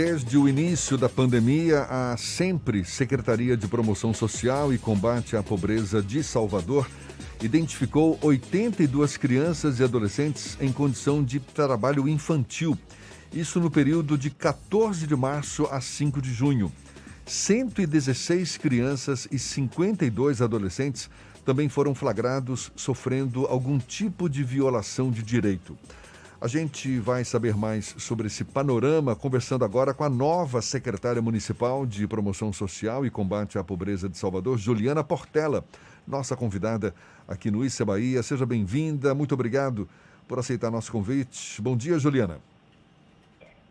Desde o início da pandemia, a SEMPRE, Secretaria de Promoção Social e Combate à Pobreza de Salvador, identificou 82 crianças e adolescentes em condição de trabalho infantil. Isso no período de 14 de março a 5 de junho. 116 crianças e 52 adolescentes também foram flagrados sofrendo algum tipo de violação de direito. A gente vai saber mais sobre esse panorama conversando agora com a nova secretária municipal de Promoção Social e Combate à Pobreza de Salvador, Juliana Portela, nossa convidada aqui no Issa Bahia. Seja bem-vinda, muito obrigado por aceitar nosso convite. Bom dia, Juliana.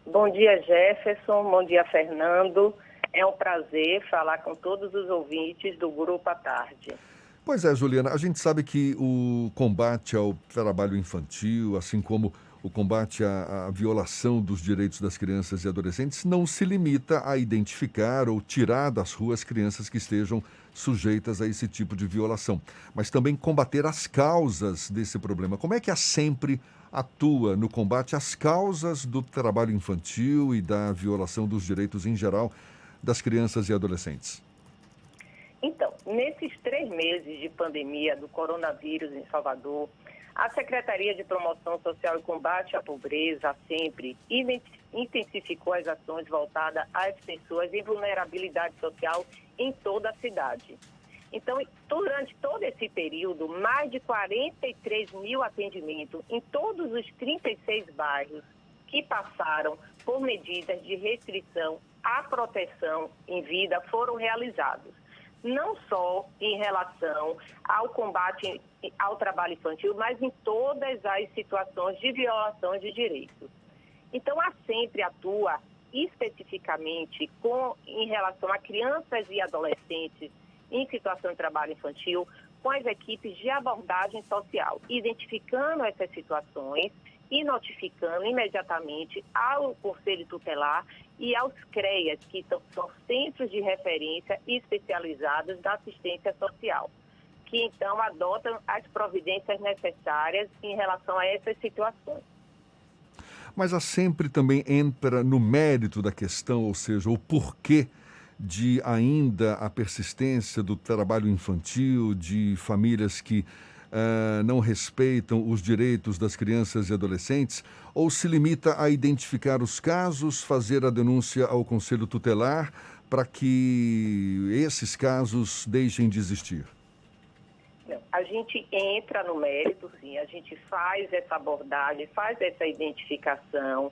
Bom dia, Jefferson. Bom dia, Fernando. É um prazer falar com todos os ouvintes do Grupo à Tarde. Pois é, Juliana, a gente sabe que o combate ao trabalho infantil, assim como o combate à violação dos direitos das crianças e adolescentes, não se limita a identificar ou tirar das ruas crianças que estejam sujeitas a esse tipo de violação, mas também combater as causas desse problema. Como é que a SEMPRE atua no combate às causas do trabalho infantil e da violação dos direitos em geral das crianças e adolescentes? Então, nesses 3 meses de pandemia do coronavírus em Salvador, a Secretaria de Promoção Social e Combate à Pobreza, a SEMPRE, intensificou as ações voltadas às pessoas em vulnerabilidade social em toda a cidade. Então, durante todo esse período, mais de 43 mil atendimentos em todos os 36 bairros que passaram por medidas de restrição à proteção em vida foram realizados. Não só em relação ao combate ao trabalho infantil, mas em todas as situações de violação de direitos. Então, a SEMPRE atua especificamente em relação a crianças e adolescentes em situação de trabalho infantil, com as equipes de abordagem social, identificando essas situações e notificando imediatamente ao Conselho Tutelar e aos CREAs, que são Centros de Referência Especializados da Assistência Social, que então adotam as providências necessárias em relação a essas situações. Mas a SEMPRE também entra no mérito da questão, ou seja, o porquê de ainda a persistência do trabalho infantil, de famílias que não respeitam os direitos das crianças e adolescentes, ou se limita a identificar os casos, fazer a denúncia ao Conselho Tutelar para que esses casos deixem de existir? Não, a gente entra no mérito, sim, a gente faz essa abordagem, faz essa identificação,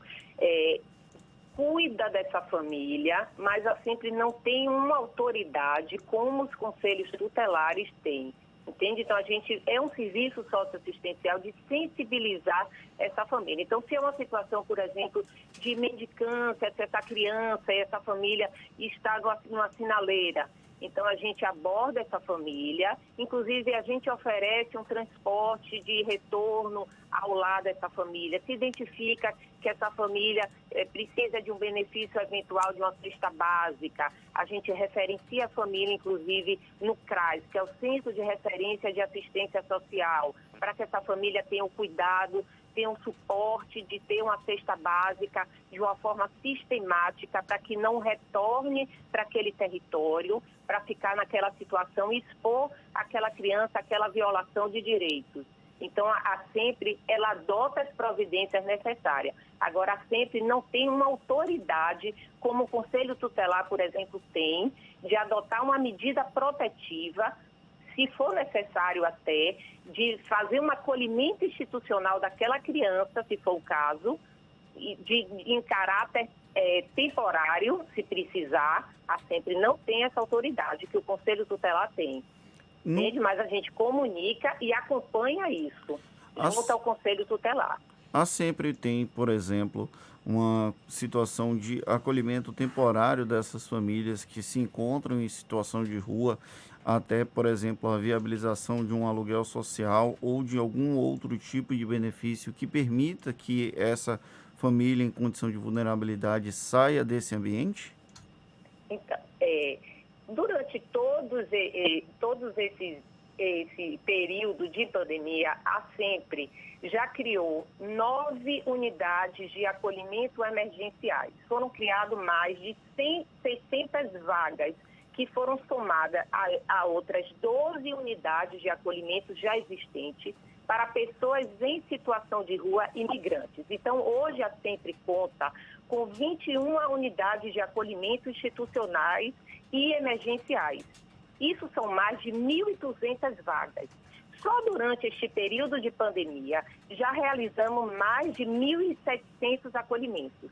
cuida dessa família, mas a SEMPRE não tem uma autoridade como os conselhos tutelares têm. Entende? Então, a gente é um serviço socioassistencial de sensibilizar essa família. Então, se é uma situação, por exemplo, de mendicância, se essa criança e essa família está numa sinaleira, então a gente aborda essa família, inclusive a gente oferece um transporte de retorno ao lar dessa família, se identifica que essa família precisa de um benefício eventual de uma cesta básica, a gente referencia a família, inclusive, no CRAS, que é o Centro de Referência de Assistência Social, para que essa família tenha o cuidado, tenha um suporte de ter uma cesta básica de uma forma sistemática para que não retorne para aquele território, para ficar naquela situação e expor aquela criança, aquela violação de direitos. Então, a SEMPRE, ela adota as providências necessárias. Agora, a SEMPRE não tem uma autoridade, como o Conselho Tutelar, por exemplo, tem, de adotar uma medida protetiva, se for necessário até, de fazer um acolhimento institucional daquela criança, se for o caso, em caráter temporário, se precisar. A SEMPRE não tem essa autoridade que o Conselho Tutelar tem. Entende? Mas a gente comunica e acompanha isso junto ao Conselho Tutelar. A SEMPRE tem, por exemplo, uma situação de acolhimento temporário dessas famílias que se encontram em situação de rua, até, por exemplo, a viabilização de um aluguel social ou de algum outro tipo de benefício que permita que essa família em condição de vulnerabilidade saia desse ambiente? Então, durante esse período de pandemia, a SEMPRE já criou 9 unidades de acolhimento emergenciais. Foram criadas mais de 600 vagas, que foram somadas a outras 12 unidades de acolhimento já existentes para pessoas em situação de rua e migrantes. Então, hoje a Sempre conta com 21 unidades de acolhimento institucionais e emergenciais. Isso são mais de 1.200 vagas. Só durante este período de pandemia, já realizamos mais de 1.700 acolhimentos.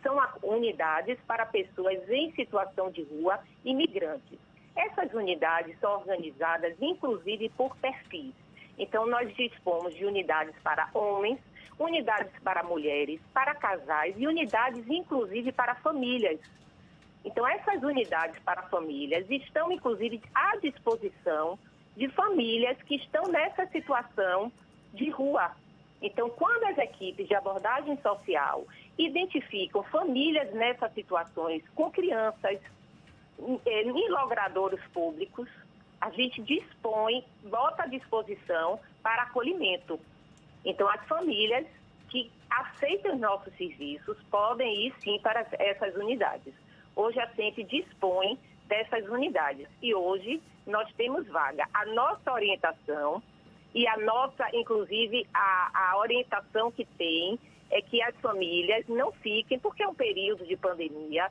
São unidades para pessoas em situação de rua e migrantes. Essas unidades são organizadas, inclusive, por perfis. Então, nós dispomos de unidades para homens, unidades para mulheres, para casais e unidades, inclusive, para famílias. Então, essas unidades para famílias estão, inclusive, à disposição de famílias que estão nessa situação de rua. Então, quando as equipes de abordagem social identificam famílias nessas situações com crianças em logradouros públicos, a gente dispõe, bota à disposição para acolhimento. Então, as famílias que aceitam os nossos serviços podem ir, sim, para essas unidades. Hoje, a Sempre dispõe dessas unidades e hoje nós temos vaga. A nossa orientação e a nossa, inclusive, a orientação que tem é que as famílias não fiquem, porque é um período de pandemia,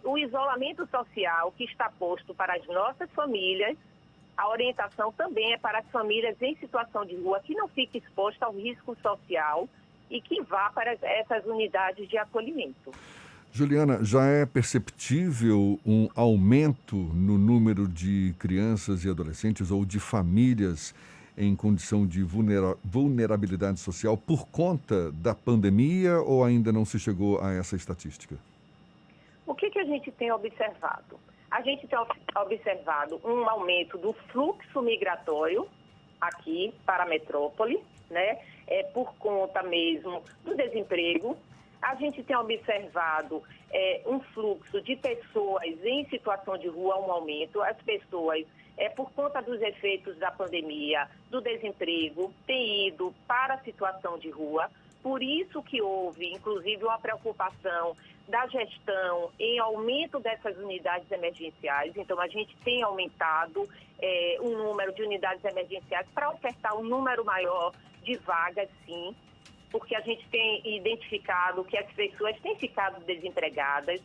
o isolamento social que está posto para as nossas famílias, a orientação também é para as famílias em situação de rua que não fiquem expostas ao risco social e que vá para essas unidades de acolhimento. Juliana, já é perceptível um aumento no número de crianças e adolescentes ou de famílias em condição de vulnerabilidade social por conta da pandemia ou ainda não se chegou a essa estatística? O que a gente tem observado? A gente tem observado um aumento do fluxo migratório aqui para a metrópole, né? Por conta mesmo do desemprego. A gente tem observado um fluxo de pessoas em situação de rua, um aumento. As pessoas, por conta dos efeitos da pandemia, do desemprego, têm ido para a situação de rua. Por isso que houve, inclusive, uma preocupação da gestão em aumento dessas unidades emergenciais. Então, a gente tem aumentado o número de unidades emergenciais para ofertar um número maior de vagas, sim, porque a gente tem identificado que as pessoas têm ficado desempregadas,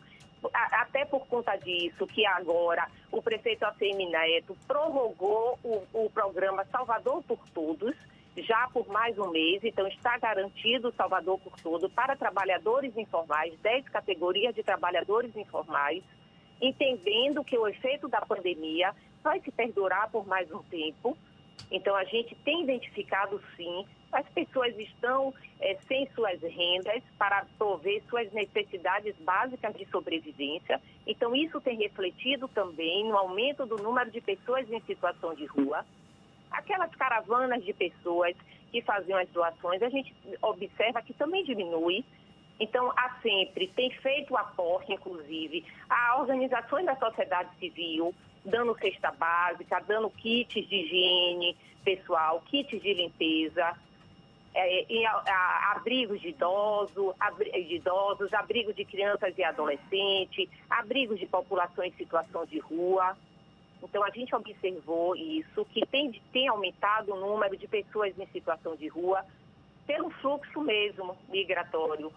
até por conta disso, que agora o prefeito ACM Neto prorrogou o programa Salvador por Todos, já por mais um mês. Então está garantido o Salvador por Todos para trabalhadores informais, 10 categorias de trabalhadores informais, entendendo que o efeito da pandemia vai se perdurar por mais um tempo. Então a gente tem identificado, sim, as pessoas estão sem suas rendas para prover suas necessidades básicas de sobrevivência. Então, isso tem refletido também no aumento do número de pessoas em situação de rua. Aquelas caravanas de pessoas que faziam as doações, a gente observa que também diminui. Então, a Sempre tem feito aporte, inclusive, a organizações da sociedade civil, dando cesta básica, dando kits de higiene pessoal, kits de limpeza, abrigos de idosos, abrigos de crianças e adolescentes, abrigos de população em situação de rua. Então, a gente observou isso, que tem aumentado o número de pessoas em situação de rua pelo fluxo mesmo migratório.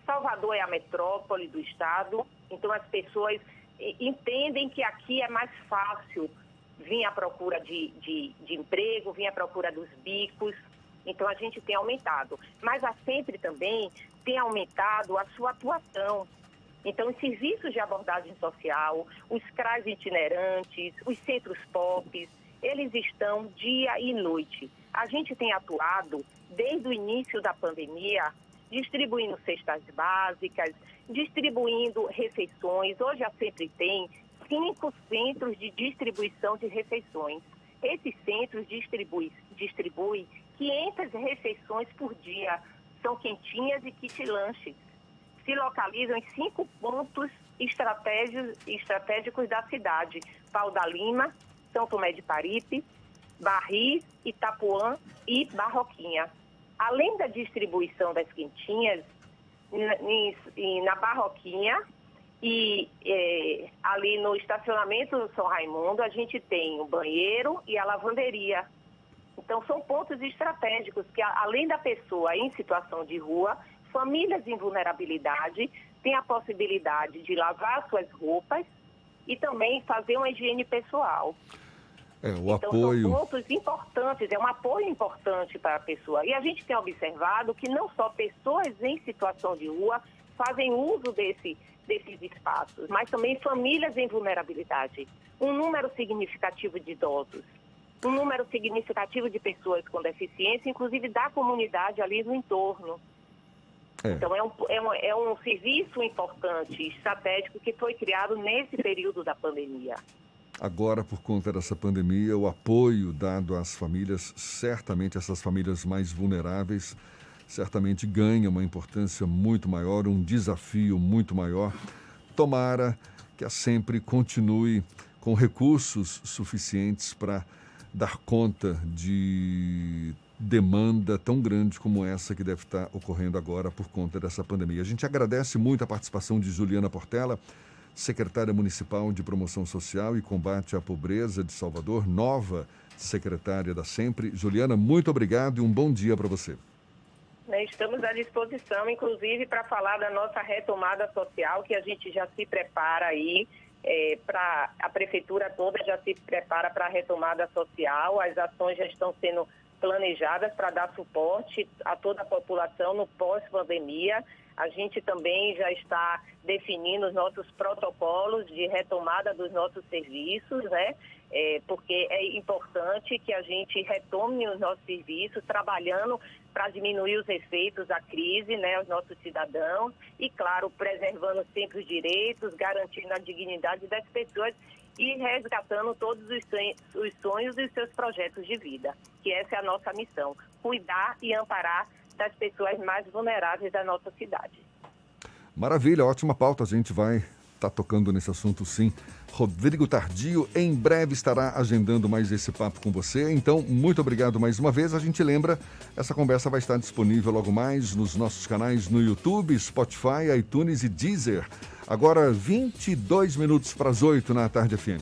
Salvador é a metrópole do estado, então as pessoas entendem que aqui é mais fácil vir à procura de emprego, vir à procura dos bicos. Então, a gente tem aumentado. Mas a Sempre também tem aumentado a sua atuação. Então, os serviços de abordagem social, os CRAs itinerantes, os centros POPs, eles estão dia e noite. A gente tem atuado desde o início da pandemia, distribuindo cestas básicas, distribuindo refeições. Hoje a Sempre tem 5 centros de distribuição de refeições. Esses centros distribuem 500 refeições por dia. São quentinhas e kit lanches. Se localizam em 5 pontos estratégicos da cidade: Pau da Lima, São Tomé de Paripe, Barris, Itapuã e Barroquinha. além da distribuição das quentinhas, na Barroquinha e ali no estacionamento do São Raimundo, a gente tem o banheiro e a lavanderia. Então, são pontos estratégicos que, além da pessoa em situação de rua, famílias em vulnerabilidade têm a possibilidade de lavar suas roupas e também fazer uma higiene pessoal. O apoio... São pontos importantes, é um apoio importante para a pessoa. E a gente tem observado que não só pessoas em situação de rua fazem uso desses espaços, mas também famílias em vulnerabilidade. Um número significativo de idosos, um número significativo de pessoas com deficiência, inclusive da comunidade ali no entorno. Então, é um serviço importante, estratégico, que foi criado nesse período da pandemia. Agora, por conta dessa pandemia, o apoio dado às famílias, certamente essas famílias mais vulneráveis, certamente ganha uma importância muito maior, um desafio muito maior. Tomara que a Sempre continue com recursos suficientes para dar conta de demanda tão grande como essa que deve estar ocorrendo agora por conta dessa pandemia. A gente agradece muito a participação de Juliana Portela, secretária municipal de Promoção Social e Combate à Pobreza de Salvador, nova secretária da Sempre. Juliana, muito obrigado e um bom dia para você. Estamos à disposição, inclusive, para falar da nossa retomada social, que a gente já se prepara aí, a prefeitura toda já se prepara para a retomada social, as ações já estão sendo planejadas para dar suporte a toda a população no pós-pandemia. A gente também já está definindo os nossos protocolos de retomada dos nossos serviços, né? Porque é importante que a gente retome os nossos serviços, trabalhando para diminuir os efeitos da crise, né, aos nossos cidadãos e, claro, preservando sempre os direitos, garantindo a dignidade das pessoas e resgatando todos os sonhos e os seus projetos de vida, que essa é a nossa missão, cuidar e amparar das pessoas mais vulneráveis da nossa cidade. Maravilha, ótima pauta, a gente vai estar tocando nesse assunto sim. Rodrigo Tardio em breve estará agendando mais esse papo com você, então muito obrigado mais uma vez. A gente lembra, essa conversa vai estar disponível logo mais nos nossos canais no YouTube, Spotify, iTunes e Deezer. Agora 22 minutos para as 8 na Tarde FM.